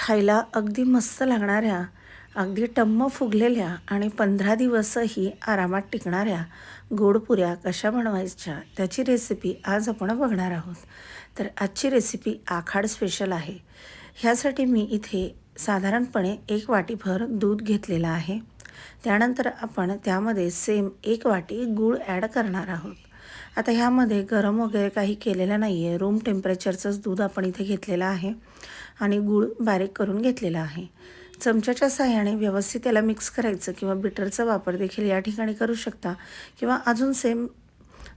खायला अगदी मस्त लागणाऱ्या, अगदी टम्म फुगलेल्या आणि 15 दिवसही आरामात टिकणाऱ्या गोड पुऱ्या कशा बनवायच्या त्याची रेसिपी आज आपण बघणार आहोत. तर आजची रेसिपी आखाड स्पेशल आहे. ह्यासाठी मी इथे साधारणपणे 1 वाटीभर दूध घेतलेलं आहे. त्यानंतर आपण त्यामध्ये सेम 1 वाटी गूळ ॲड करणार आहोत. आता ह्यामध्ये गरम वगैरे काही केलेलं नाही आहे. रूम टेम्परेचरचंच दूध आपण इथे घेतलेलं आहे आणि गूळ बारीक करून घेतलेला आहे. चमच्याच्या साहाय्याने व्यवस्थित त्याला मिक्स करायचं किंवा बिटरचा वापर देखील या ठिकाणी करू शकता किंवा अजून सेम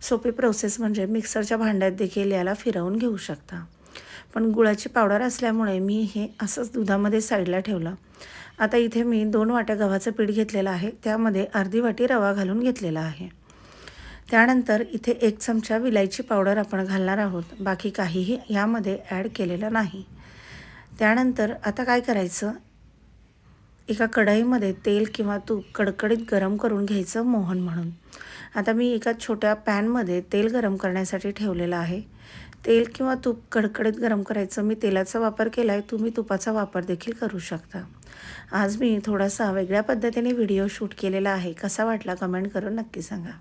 सोपी प्रोसेस म्हणजे मिक्सरच्या भांड्यात देखील याला फिरवून घेऊ शकता. पण गुळाची पावडर असल्यामुळे मी हे असंच दुधामध्ये साईडला ठेवलं. आता इथे मी 2 वाट्या गव्हाचं पीठ घेतलेलं आहे. त्यामध्ये अर्धी वाटी रवा घालून घेतलेला आहे. त्यानंतर इथे 1 चमचा विलायची पावडर आपण घालणार आहोत. बाकी काहीही यामध्ये ॲड केलेलं नाही. त्यानंतर आता काय करायचं, एका कढईमध्ये तेल किंवा तूप कडकडीत गरम करून घ्यायचं मोहन म्हणून. आता मी एका छोट्या पॅनमध्ये तेल गरम करण्यासाठी ठेवलेलं आहे. तेल किंवा तूप कडकडीत गरम करायचं. मी तेलाचा वापर केला आहे, तुम्ही तुपाचा वापर देखील करू शकता. आज मी थोडासा वेगळ्या पद्धतीने व्हिडिओ शूट केलेला आहे. कसा वाटला कमेंट करून नक्की सांगा.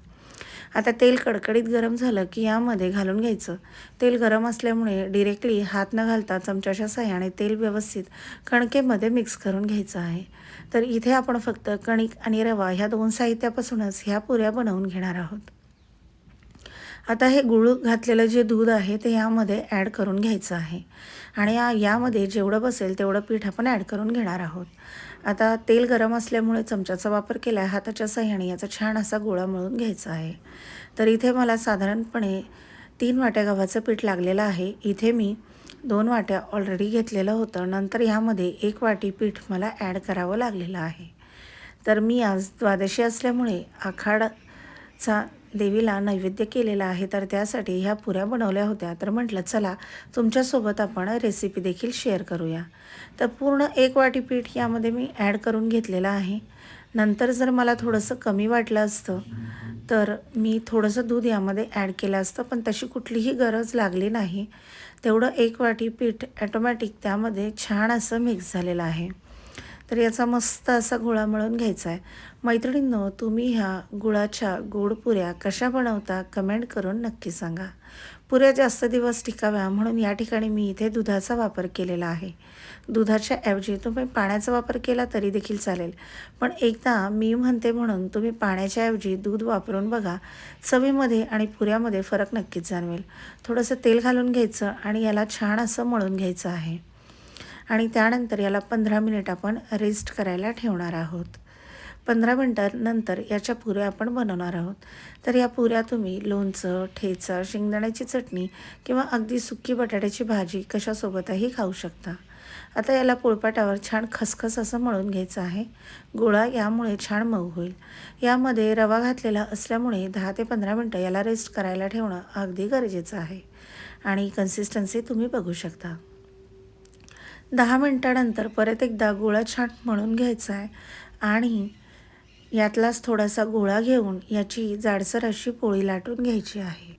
आता तेल कडकडीत गरम झालं की यामध्ये घालून घ्यायचं. तेल गरम असल्यामुळे डिरेक्टली हात न घालता चमच्याच्या साहाय्याने तेल व्यवस्थित कणकेमध्ये मिक्स करून घ्यायचं आहे. तर इथे आपण फक्त कणिक आणि रवा ह्या 2 साहित्यापासूनच ह्या पुऱ्या बनवून घेणार आहोत. आता हे गूळ घातलेलं जे दूध आहे ते यामध्ये ॲड करून घ्यायचं आहे आणि यामध्ये जेवढं बसेल तेवढं पीठ आपण ॲड करून घेणार आहोत. आता तेल गरम असल्यामुळे चमच्याचा वापर केला आहे. हाताच्या साहाय्याने याचा छान असा गोळा मळून घ्यायचा आहे. तर इथे मला साधारणपणे 3 वाट्या गव्हाचं पीठ लागलेलं आहे. इथे मी 2 वाट्या ऑलरेडी घेतलेलं होतं. नंतर यामध्ये 1 वाटी पीठ मला ॲड करावं लागलेलं आहे. तर मी आज द्वादशी असल्यामुळे आखाडचा देवीला नैवेद्य केलेला आहे. तर त्यासाठी ह्या पुऱ्या बनवल्या होत्या. तर म्हटलं चला तुमच्यासोबत आपण रेसिपी देखील शेअर करूया. तर पूर्ण 1 वाटी पीठ यामध्ये मी ॲड करून घेतलेलं आहे. नंतर जर मला थोडंसं कमी वाटलं असतं तर मी थोडंसं दूध यामध्ये ॲड केलं असतं, पण तशी कुठलीही गरज लागली नाही. तेवढं 1 वाटी पीठ ॲटोमॅटिक त्यामध्ये छान असं मिक्स झालेलं आहे. तर याचा मस्त असा गोळा मळून घ्यायचा आहे. मैत्रिणींनो, तुम्ही ह्या गुळाच्या गोड पुऱ्या कशा बनवता कमेंट करून नक्की सांगा. पुऱ्या जास्त दिवस टिकाव्या म्हणून या ठिकाणी मी इथे दुधाचा वापर केलेला आहे. दुधाच्या ऐवजी तुम्ही पाण्याचा वापर केला तरी देखील चालेल. पण एकदा मी म्हणते म्हणून तुम्ही पाण्याच्या ऐवजी दूध वापरून बघा. चवीमध्ये आणि पुऱ्यामध्ये फरक नक्कीच जाणवेल. थोडंसं तेल घालून घ्यायचं आणि याला छान असं मळून घ्यायचं आहे आणि त्यानंतर याला 15 मिनिट आपण रेस्ट करायला ठेवणार आहोत. 15 मिनिटांनंतर याच्या पुऱ्या आपण बनवणार आहोत. तर या पुऱ्या तुम्ही लोणचं, ठेचा, शेंगदाण्याची चटणी किंवा अगदी सुकी बटाट्याची भाजी कशासोबतही खाऊ शकता. आता याला पोळपाटावर छान खसखस असं मळून घ्यायचं आहे. गोळा यामुळे छान मऊ होईल. यामध्ये रवा घातलेला असल्यामुळे 10 ते 15 मिनटं याला रेस्ट करायला ठेवणं अगदी गरजेचं आहे आणि कन्सिस्टन्सी तुम्ही बघू शकता. 10 मिनिटानंतर परत एकदा गोळा छान मळून घ्यायचा आहे आणि यातलाच थोडासा गोळा घेऊन याची जाडसर अशी पोळी लाटून घ्यायची आहे.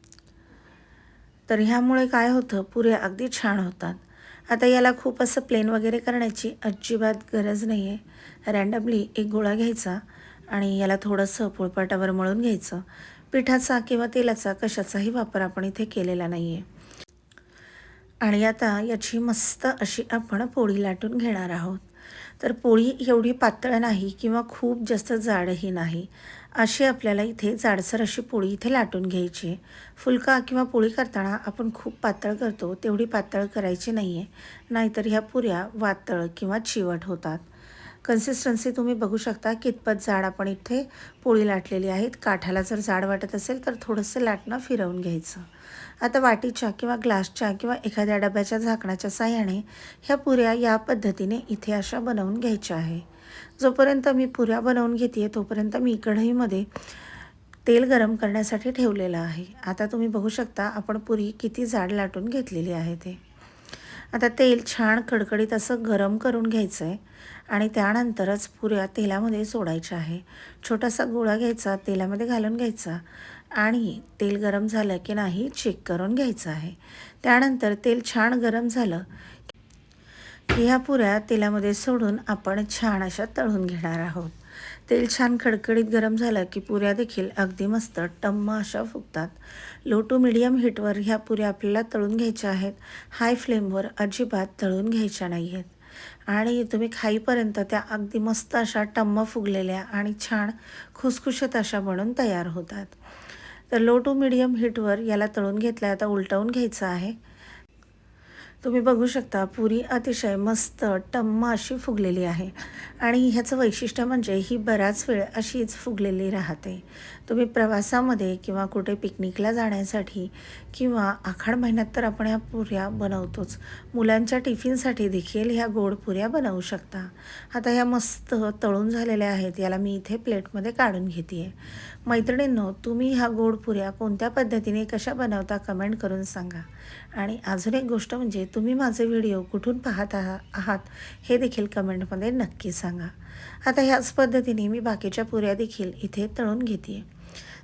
तर ह्यामुळे काय होतं, पुऱ्या अगदी छान होतात. आता याला खूप असं प्लेन वगैरे करण्याची अजिबात गरज नाही आहे. रँडमली एक गोळा घ्यायचा आणि याला थोडंसं पोळपाटावर मळून घ्यायचं. पिठाचा किंवा तेलाचा कशाचाही वापर आपण इथे केलेला नाही आहे. आणि आता याची मस्त अशी आपण पोळी लाटून घेणार आहोत. तर पोळी एवढी पातळ नाही किंवा खूप जास्त जाडही नाही. अशी आपल्याला इथे जाडसर अशी पोळी इथे लाटून घ्यायची आहे. फुलका किंवा पोळी करताना आपण खूप पातळ करतो, तेवढी पातळ करायची नाही आहे. नाहीतर ह्या पुऱ्या वातळ किंवा चिवट होतात. कन्सिस्टन्सी तुम्ही बघू शकता कितपत जाड आपण इथे पोळी लाटलेली आहे. काठाला जर जाड वाटत असेल तर थोडंसं लाटणं फिरवून घ्यायचं. आता वाटीच्या किंवा ग्लासच्या किंवा एखाद्या डब्याच्या झाकणाच्या साहाय्याने ह्या पुऱ्या या पद्धतीने इथे अशा बनवून घ्यायच्या आहे. जोपर्यंत मी पुऱ्या बनवून घेते तोपर्यंत मी कढईमध्ये तेल गरम करण्यासाठी ठेवलेलं आहे. आता तुम्ही बघू शकता आपण पुरी किती जाड लाटून घेतलेली आहे ते. आता तेल छान कडकडीत असं गरम करून घ्यायचं आहे आणि त्यानंतरच पुऱ्या तेलामध्ये सोडायच्या आहे. छोटासा गोळा घ्यायचा, तेलामध्ये घालून घ्यायचा आणि तेल गरम झालं की नाही चेक करून घ्यायचं आहे. त्यानंतर तेल छान गरम झालं ह्या पुऱ्या तेलामध्ये सोडून आपण छान अशा तळून घेणार आहोत. तेल छान खडखडीत गरम झालं की पुऱ्या देखील अगदी मस्त टम्म अशा फुगतात. लो टू मीडियम हीटवर ह्या पुऱ्या आपल्याला तळून घ्यायच्या आहेत. हाय फ्लेमवर अजिबात तळून घ्यायच्या नाही आहेत. आणि तुम्ही खाईपर्यंत त्या अगदी मस्त अशा टम्म फुगलेल्या आणि छान खुसखुशीत अशा बनून तयार होतात. तर लो टू मीडियम हीटवर याला तळून घेतलं. आता उलटवून घ्यायचं आहे. तुम्ही बघू शकता पुरी अतिशय मस्त टम्म अशी फुगलेली आहे आणि ह्याचं वैशिष्ट्य म्हणजे ही बराच वेळ अशीच फुगलेली राहते. तुम्ही प्रवासामध्ये किंवा कुठे पिकनिकला जाण्यासाठी किंवा आखाड महिन्यात तर आपण ह्या पुऱ्या बनवतोच. मुलांच्या टिफिनसाठी देखील ह्या गोड पुऱ्या बनवू शकता. आता ह्या मस्त तळून झालेल्या आहेत. याला मी इथे प्लेटमध्ये काढून घेते आहे. मैत्रिणींनो, तुम्ही ह्या गोड पुऱ्या कोणत्या पद्धतीने कशा बनवता कमेंट करून सांगा. आणि अजून एक गोष्ट म्हणजे तुम्ही माझे व्हिडिओ कुठून पाहत आहात हे देखील कमेंटमध्ये नक्की सांगा. आता ह्याच पद्धतीने मी बाकीच्या पुऱ्या देखील इथे तळून घेते आहे.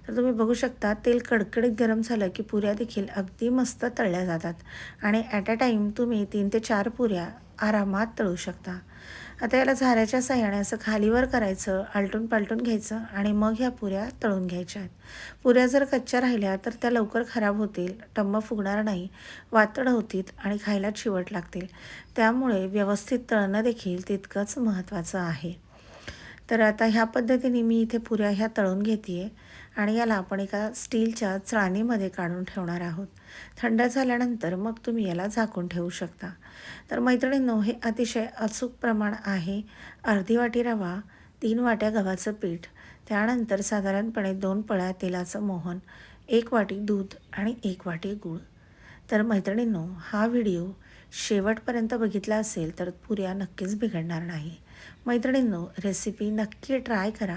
तर तुम्ही बघू शकता तेल कडकडीत गरम झालं की पुऱ्या देखील अगदी मस्त तळल्या जातात आणि ॲट अ टाईम तुम्ही 3 ते 4 पुऱ्या आरामात तळू शकता. आता याला झाऱ्याच्या साहाय्याने असं खालीवर करायचं, आलटून पालटून घ्यायचं आणि मग ह्या पुऱ्या तळून घ्यायच्या आहेत. पुऱ्या जर कच्च्या राहिल्या तर त्या लवकर खराब होतील, टम्म फुगणार नाही, वातड होतील आणि खायला चिवट लागतील. त्यामुळे व्यवस्थित तळणं देखील तितकंच महत्त्वाचं आहे. तर आता ह्या पद्धतीने मी इथे पुऱ्या ह्या तळून घेते आहे आणि याला आपण एका स्टीलच्या चाळणीमध्ये काढून ठेवणार आहोत. थंड झाल्यानंतर मग तुम्ही याला झाकून ठेवू शकता. तर मैत्रिणींनो, हे अतिशय अचूक प्रमाण आहे. अर्धी वाटी रवा, 3 वाट्या गव्हाचं पीठ, त्यानंतर साधारणपणे 2 पळ्या तेलाचं मोहन, 1 वाटी दूध आणि 1 वाटी गूळ. तर मैत्रिणींनो, हा व्हिडिओ शेवटपर्यंत बघितला असेल तर पुऱ्या नक्कीच बिघडणार नाही. मैत्रिणींनो, रेसिपी नक्की ट्राय करा.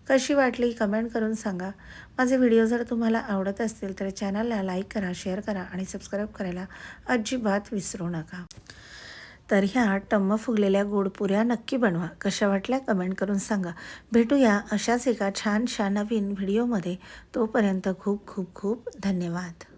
कशी वाटली कमेंट करून सांगा. माझे व्हिडिओ जर तुम्हाला आवडत असतील तर चॅनलला लाईक करा, शेअर करा आणि सबस्क्राईब करायला अजिबात विसरू नका. तर ह्या टम्म फुगलेल्या गोड पुऱ्या नक्की बनवा. कशा वाटल्या कमेंट करून सांगा. भेटूया अशाच एका छानशा नवीन व्हिडिओमध्ये. तोपर्यंत खूप खूप खूप धन्यवाद.